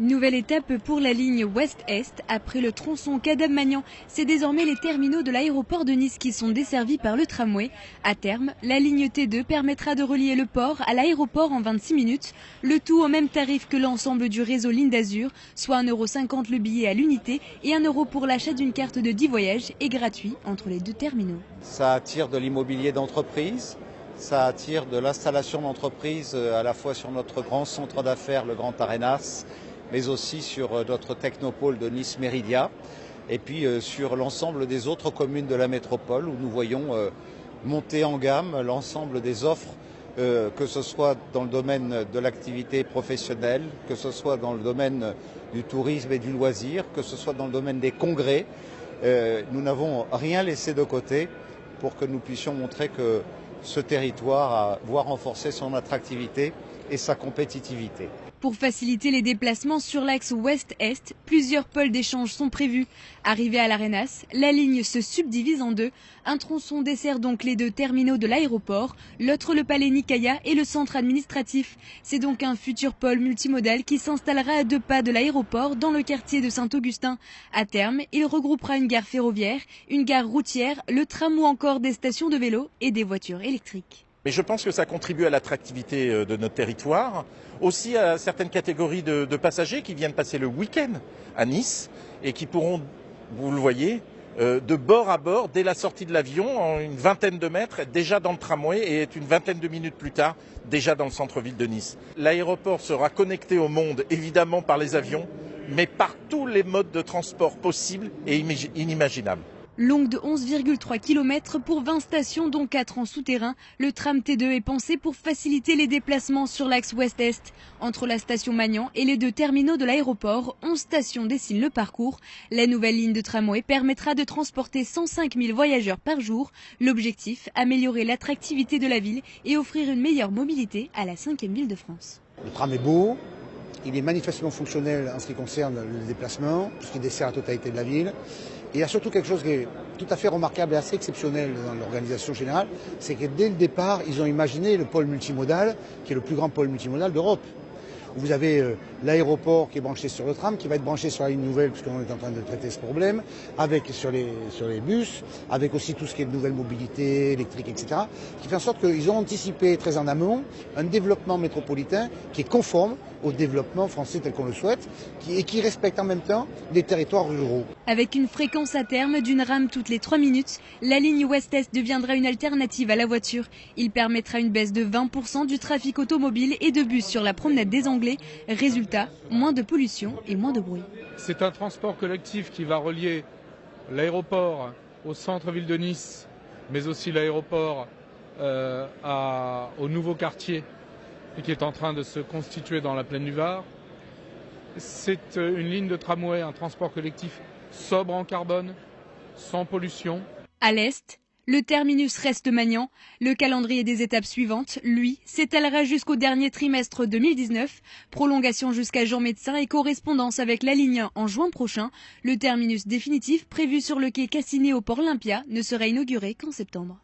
Nouvelle étape pour la ligne Ouest-Est. Après le tronçon Cadame-Magnan, c'est désormais les terminaux de l'aéroport de Nice qui sont desservis par le tramway. À terme, la ligne T2 permettra de relier le port à l'aéroport en 26 minutes. Le tout au même tarif que l'ensemble du réseau Ligne d'Azur, soit 1,50 € le billet à l'unité et 1 € pour l'achat d'une carte de 10 voyages et gratuit entre les deux terminaux. Ça attire de l'immobilier d'entreprise. Ça attire de l'installation d'entreprises à la fois sur notre grand centre d'affaires, le Grand Arenas, mais aussi sur notre technopôle de Nice Méridia, et puis sur l'ensemble des autres communes de la métropole où nous voyons monter en gamme l'ensemble des offres, que ce soit dans le domaine de l'activité professionnelle, que ce soit dans le domaine du tourisme et du loisir, que ce soit dans le domaine des congrès. Nous n'avons rien laissé de côté pour que nous puissions montrer que ce territoire voit renforcer son attractivité et sa compétitivité. Pour faciliter les déplacements sur l'axe ouest-est, plusieurs pôles d'échange sont prévus. Arrivée à l'Arenas, la ligne se subdivise en deux. Un tronçon dessert donc les deux terminaux de l'aéroport, l'autre le palais Nicaïa et le centre administratif. C'est donc un futur pôle multimodal qui s'installera à 2 pas de l'aéroport dans le quartier de Saint-Augustin. À terme, il regroupera une gare ferroviaire, une gare routière, le tram ou encore des stations de vélo et des voitures électriques. Mais je pense que ça contribue à l'attractivité de notre territoire, aussi à certaines catégories de passagers qui viennent passer le week-end à Nice et qui pourront, vous le voyez, de bord à bord, dès la sortie de l'avion, en une vingtaine de mètres, être déjà dans le tramway et être une vingtaine de minutes plus tard, déjà dans le centre-ville de Nice. L'aéroport sera connecté au monde, évidemment par les avions, mais par tous les modes de transport possibles et inimaginables. Longue de 11,3 km pour 20 stations dont 4 en souterrain, le tram T2 est pensé pour faciliter les déplacements sur l'axe ouest-est. Entre la station Magnan et les deux terminaux de l'aéroport, 11 stations dessinent le parcours. La nouvelle ligne de tramway permettra de transporter 105 000 voyageurs par jour. L'objectif, améliorer l'attractivité de la ville et offrir une meilleure mobilité à la 5e ville de France. Le tram est beau, il est manifestement fonctionnel en ce qui concerne le déplacement, puisqu'il dessert la totalité de la ville. Et il y a surtout quelque chose qui est tout à fait remarquable et assez exceptionnel dans l'organisation générale, c'est que dès le départ, ils ont imaginé le pôle multimodal, qui est le plus grand pôle multimodal d'Europe. Vous avez l'aéroport qui est branché sur le tram, qui va être branché sur la ligne nouvelle, puisqu'on est en train de traiter ce problème, avec sur les bus, avec aussi tout ce qui est de nouvelle mobilité, électrique, etc. Ce qui fait en sorte qu'ils ont anticipé très en amont un développement métropolitain qui est conforme au développement français tel qu'on le souhaite, et qui respecte en même temps les territoires ruraux. Avec une fréquence à terme d'une rame toutes les 3 minutes, la ligne ouest-est deviendra une alternative à la voiture. Il permettra une baisse de 20% du trafic automobile et de bus sur la promenade des Anglais. Résultat, moins de pollution et moins de bruit. C'est un transport collectif qui va relier l'aéroport au centre-ville de Nice, mais aussi l'aéroport au nouveau quartier qui est en train de se constituer dans la plaine du Var. C'est une ligne de tramway, un transport collectif sobre en carbone, sans pollution. À l'est, le terminus reste Magnan. Le calendrier des étapes suivantes, lui, s'étalera jusqu'au dernier trimestre 2019. Prolongation jusqu'à Jean-Médecin et correspondance avec la ligne 1 en juin prochain. Le terminus définitif, prévu sur le quai Cassiné au Port Olympia, ne sera inauguré qu'en septembre.